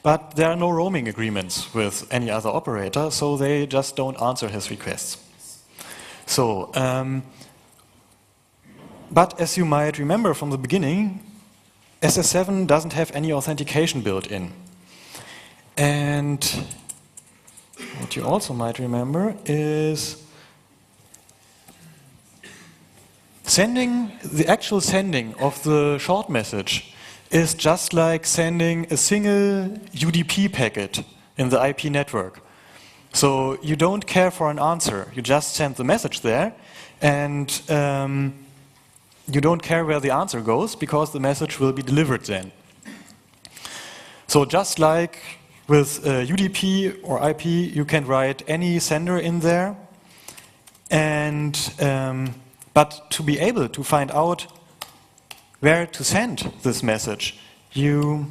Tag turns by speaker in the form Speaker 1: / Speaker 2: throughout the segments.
Speaker 1: but there are no roaming agreements with any other operator, so they just don't answer his requests. So, but as you might remember from the beginning, SS7 doesn't have any authentication built in. And what you also might remember is the actual sending of the short message is just like sending a single UDP packet in the IP network. So you don't care for an answer, you just send the message there, and you don't care where the answer goes because the message will be delivered then. So just like with UDP or IP, you can write any sender in there, and but to be able to find out where to send this message, you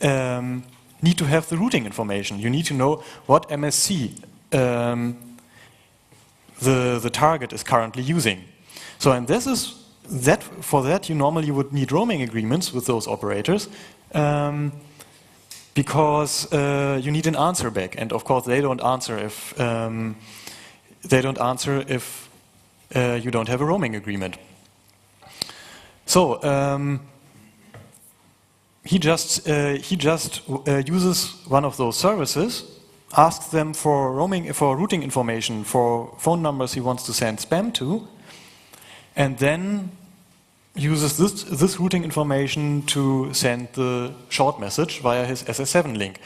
Speaker 1: need to have the routing information. You need to know what MSC the target is currently using. So, and this is for that you normally would need roaming agreements with those operators. Because you need an answer back, and of course they don't answer if you don't have a roaming agreement. So he just uses one of those services, asks them for routing information for phone numbers he wants to send spam to, and then uses this routing information to send the short message via his SS7 link.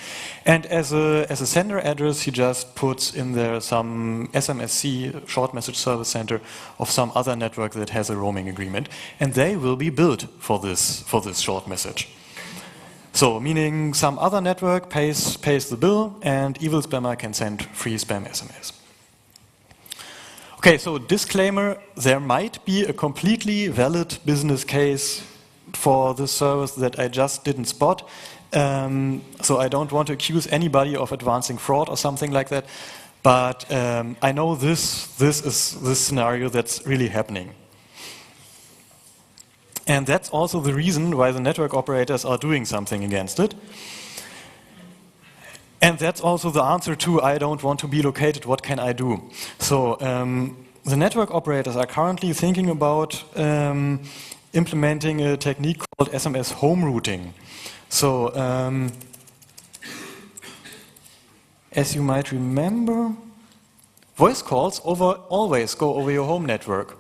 Speaker 1: And as a sender address, he just puts in there some SMSC, short message service center, of some other network that has a roaming agreement. And they will be billed for this short message. So, meaning some other network pays the bill, and evil spammer can send free spam SMS. Okay, so disclaimer, there might be a completely valid business case for this service that I just didn't spot. So I don't want to accuse anybody of advancing fraud or something like that, but I know this is the scenario that's really happening. And that's also the reason why the network operators are doing something against it. And that's also the answer to, I don't want to be located, what can I do? So the network operators are currently thinking about implementing a technique called SMS home routing. So as you might remember, voice calls always go over your home network.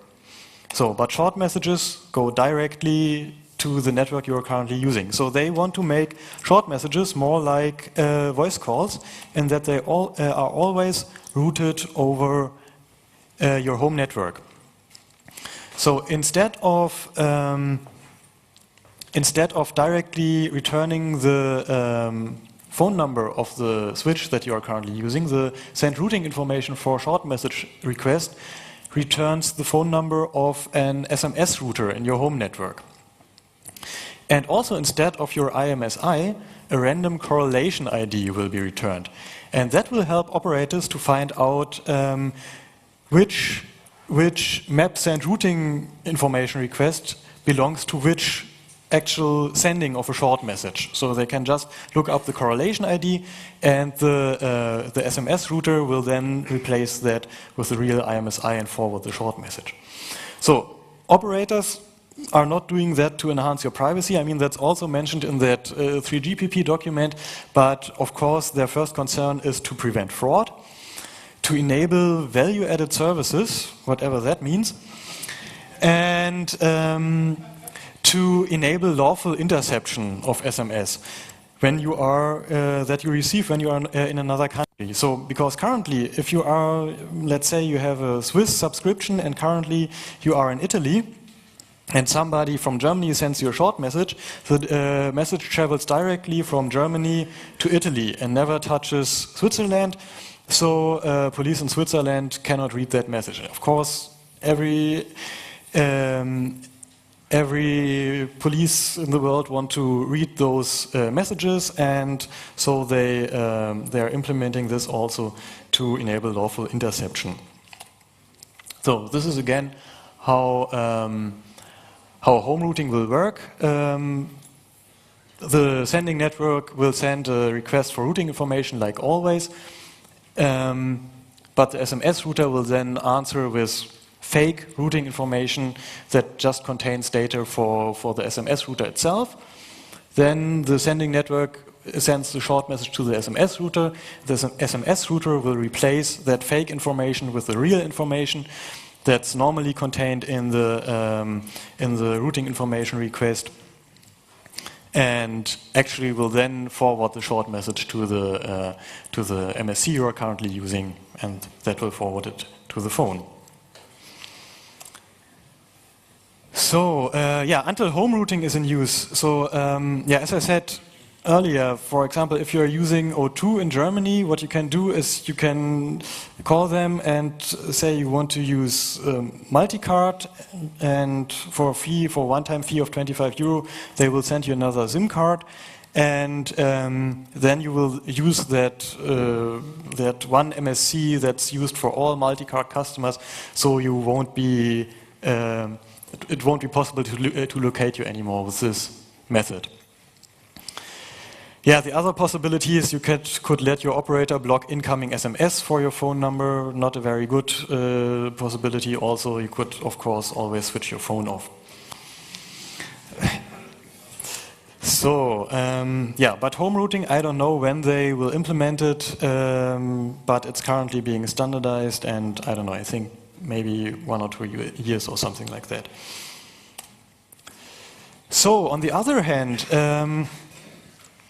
Speaker 1: So, but short messages go directly to the network you're currently using. So they want to make short messages more like voice calls, in that they are always routed over your home network. So instead of directly returning the phone number of the switch that you are currently using, the send routing information for short message request returns the phone number of an SMS router in your home network. And also, instead of your IMSI, a random correlation ID will be returned. And that will help operators to find out which map send routing information request belongs to which actual sending of a short message. So they can just look up the correlation ID, and the SMS router will then replace that with the real IMSI and forward the short message. So operators are not doing that to enhance your privacy. I mean, that's also mentioned in that 3GPP document, but of course their first concern is to prevent fraud, to enable value-added services, whatever that means, and to enable lawful interception of SMS when you are that you receive when you are in another country. So, because currently, if you are, let's say you have a Swiss subscription and currently you are in Italy, and somebody from Germany sends you a short message, the message travels directly from Germany to Italy and never touches Switzerland, so police in Switzerland cannot read that message. Of course, every police in the world want to read those messages, and so they're implementing this also to enable lawful interception. So this is again how home routing will work. the sending network will send a request for routing information like always, but the SMS router will then answer with fake routing information that just contains data for the SMS router itself. Then the sending network sends the short message to the SMS router. The SMS router will replace that fake information with the real information that's normally contained in the routing information request, and actually will then forward the short message to the MSC you are currently using, and that will forward it to the phone. So yeah, until home routing is in use. So yeah, as I said earlier, for example, if you're using O2 in Germany, what you can do is you can call them and say you want to use multicard, and for a one-time fee of 25 euro, they will send you another SIM card, and then you will use that one MSC that's used for all multicard customers, so you won't be it won't be possible to locate you anymore with this method. Yeah, the other possibility is you could let your operator block incoming SMS for your phone number. Not a very good possibility. Also, you could, of course, always switch your phone off. So, yeah, but home routing, I don't know when they will implement it, but it's currently being standardized, and I don't know, I think maybe 1 or 2 years or something like that. So, on the other hand,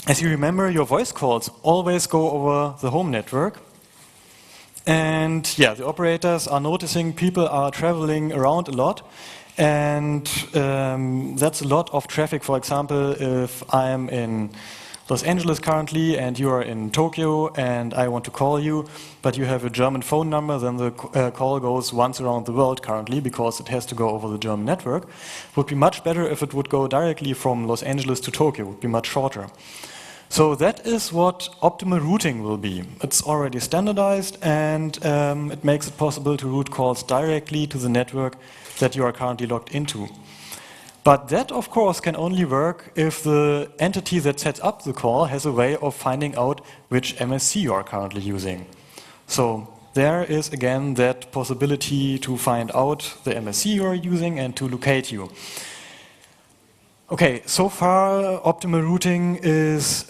Speaker 1: as you remember, your voice calls always go over the home network. And yeah, the operators are noticing people are traveling around a lot. And that's a lot of traffic. For example, if I'm in Los Angeles currently and you are in Tokyo and I want to call you, but you have a German phone number, then the call goes once around the world currently because it has to go over the German network. It would be much better if it would go directly from Los Angeles to Tokyo. It would be much shorter. So that is what optimal routing will be. It's already standardized, and it makes it possible to route calls directly to the network that you are currently logged into. But that, of course, can only work if the entity that sets up the call has a way of finding out which MSC you are currently using. So there is, again, that possibility to find out the MSC you are using and to locate you. Okay, so far optimal routing is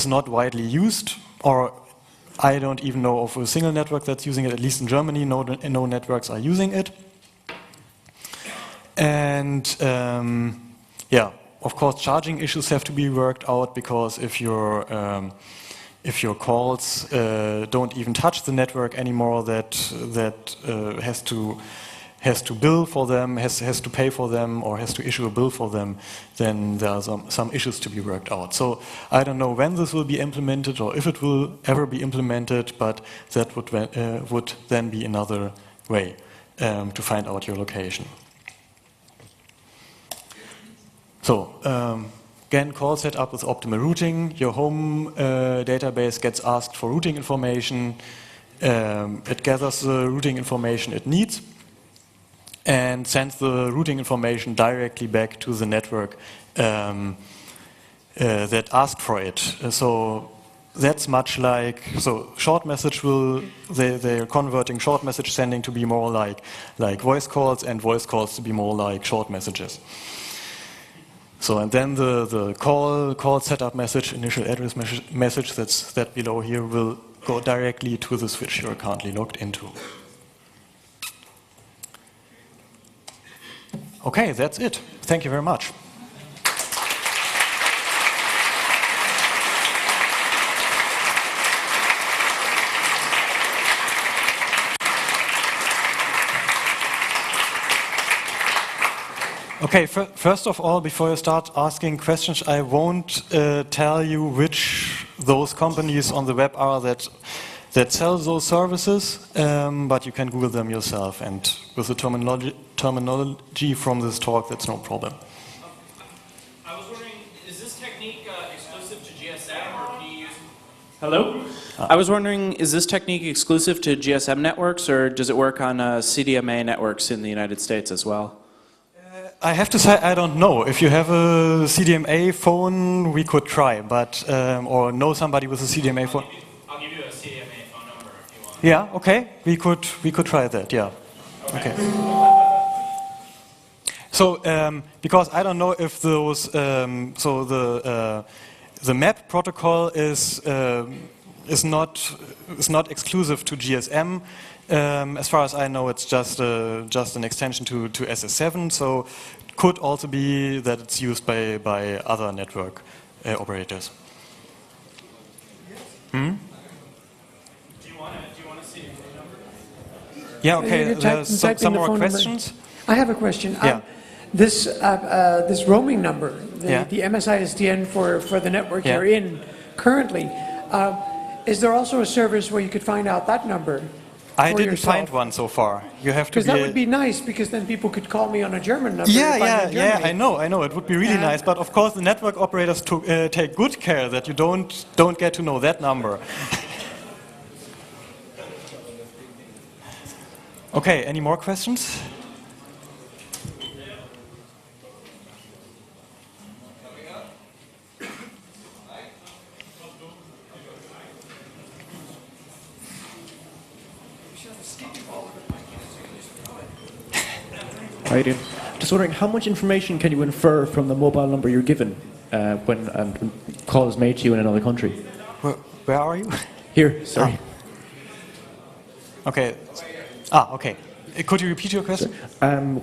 Speaker 1: not widely used, or I don't even know of a single network that's using it. At least in Germany, no networks are using it. And yeah, of course, charging issues have to be worked out, because if your calls don't even touch the network anymore, that has to bill for them, has to pay for them, or has to issue a bill for them, then there are some issues to be worked out. So I don't know when this will be implemented or if it will ever be implemented, but that would then be another way to find out your location. So again, call setup with optimal routing. Your home database gets asked for routing information. It gathers the routing information it needs and sends the routing information directly back to the network that asked for it. So that's much like, so short message they're converting short message sending to be more like voice calls, and voice calls to be more like short messages. So, and then the call setup message, initial address message that's below here, will go directly to the switch you're currently logged into. Okay, that's it. Thank you very much. Okay, first of all, before you start asking questions, I won't tell you which those companies on the web are that sell those services, but you can Google them yourself, and with the terminology from this talk, that's no problem.
Speaker 2: I was wondering, is this technique exclusive to GSM, or can you use... Hello? I was wondering, is this technique exclusive to GSM networks, or does it work on CDMA networks in the United States as well?
Speaker 1: I have to say I don't know. If you have a CDMA phone, we could try, but or know somebody with a CDMA phone.
Speaker 2: I'll give you a CDMA phone number if you want.
Speaker 1: Yeah, okay. We could try that. Yeah. Okay. So because I don't know if those so the MAP protocol is not exclusive to GSM. As far as I know, it's just an extension to SS7. So it could also be that it's used by other network operators. Hmm?
Speaker 2: Do you want to see the phone number?
Speaker 1: Yeah. Okay.
Speaker 3: You type
Speaker 1: Some
Speaker 3: in the
Speaker 1: more
Speaker 3: phone number.
Speaker 1: questions.
Speaker 3: I have a question.
Speaker 1: Yeah.
Speaker 3: This roaming number,
Speaker 1: Yeah.
Speaker 3: the MSISDN for the network
Speaker 1: Yeah.
Speaker 3: you're in currently, is there also a service where you could find out that number?
Speaker 1: I
Speaker 3: for
Speaker 1: didn't
Speaker 3: yourself?
Speaker 1: find one so far. You have to
Speaker 3: Because that would be nice, because then people could call me on a German number.
Speaker 1: Yeah,
Speaker 3: if I'm
Speaker 1: yeah,
Speaker 3: in
Speaker 1: yeah.
Speaker 3: Germany.
Speaker 1: I know. It would be really nice, but of course the network operators take good care that you don't get to know that number. Okay. Any more questions?
Speaker 4: How are you doing? Just wondering, how much information can you infer from the mobile number you're given when a call is made to you in another country?
Speaker 1: Where are you?
Speaker 4: Here, sorry.
Speaker 1: Okay. Okay. Could you repeat your question?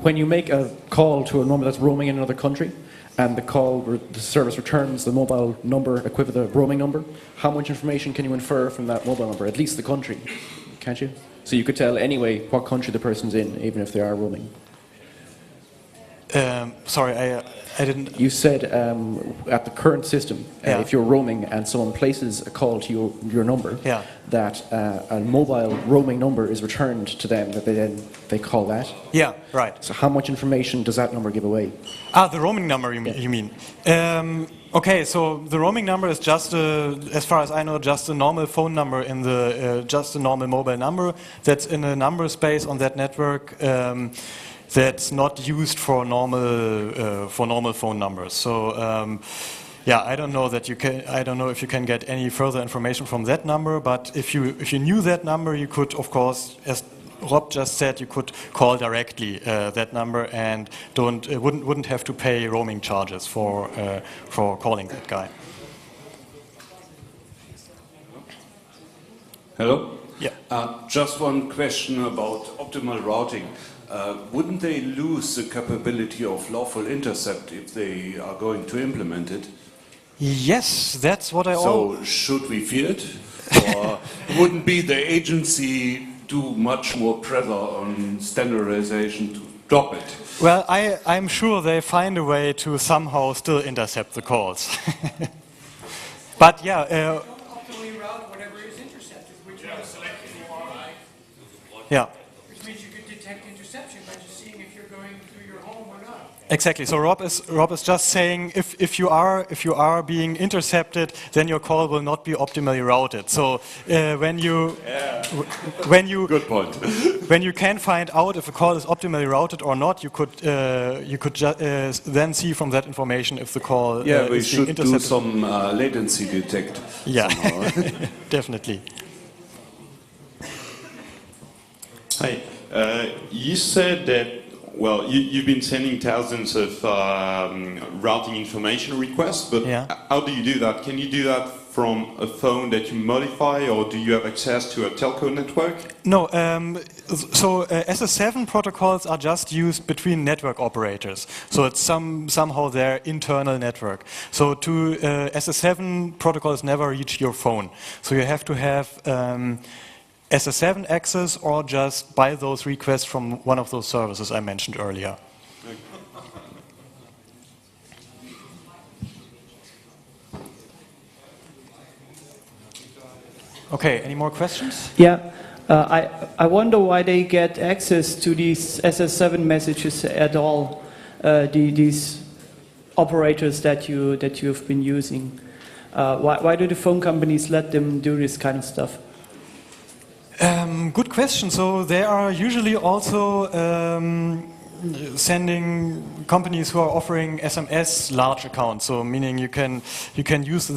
Speaker 4: When you make a call to a number that's roaming in another country, and the service returns the mobile number equivalent to the roaming number, how much information can you infer from that mobile number? At least the country, can't you? So you could tell anyway what country the person's in, even if they are roaming.
Speaker 1: Sorry, I didn't.
Speaker 4: You said at the current system,
Speaker 1: Yeah.
Speaker 4: if you're roaming and someone places a call to your number,
Speaker 1: Yeah.
Speaker 4: that a mobile roaming number is returned to them, that they call that.
Speaker 1: Yeah. Right.
Speaker 4: So how much information does that number give away?
Speaker 1: The roaming number you mean? Okay, so the roaming number is just, as far as I know, just a normal phone number in the just a normal mobile number that's in a number space on that network. That's not used for normal phone numbers. So yeah, I don't know that you can. I don't know if you can get any further information from that number. But if you knew that number, you could, of course, as Rob just said, you could call directly that number and wouldn't have to pay roaming charges for calling that guy.
Speaker 5: Hello?
Speaker 1: Yeah.
Speaker 5: Just one question about optimal routing. Wouldn't they lose the capability of lawful intercept if they are going to implement it?
Speaker 1: Yes, that's what I.
Speaker 5: So should we fear it? Or wouldn't be the agency do much more pressure on standardization to stop it?
Speaker 1: Well, I'm sure they find a way to somehow still intercept the calls. But yeah.
Speaker 3: Optimally route whatever is intercepted, which
Speaker 1: Yeah.
Speaker 3: means you could detect interception by just seeing if you're going through your home or not.
Speaker 1: Exactly. So Rob is just saying if you are being intercepted, then your call will not be optimally routed. So when you
Speaker 5: Good point.
Speaker 1: when you can find out if a call is optimally routed or not, you could then see from that information if the call
Speaker 5: Yeah, we
Speaker 1: is being
Speaker 5: should do
Speaker 1: intercepted.
Speaker 5: some latency detect.
Speaker 1: Yeah,
Speaker 5: somehow.
Speaker 1: definitely.
Speaker 6: Hi. You said that, well, you've been sending thousands of routing information requests, but
Speaker 1: Yeah.
Speaker 6: how do you do that? Can you do that from a phone that you modify, or do you have access to a telco network?
Speaker 1: No, so SS7 protocols are just used between network operators. So it's somehow their internal network. So SS7 protocols never reach your phone. So you have to have SS7 access or just buy those requests from one of those services I mentioned earlier. Okay, any more questions?
Speaker 7: Yeah, I wonder why they get access to these SS7 messages at all. These operators that you've been using. Why do the phone companies let them do this kind of stuff?
Speaker 1: Good question. So they are usually also sending companies who are offering SMS large accounts, so meaning you can use them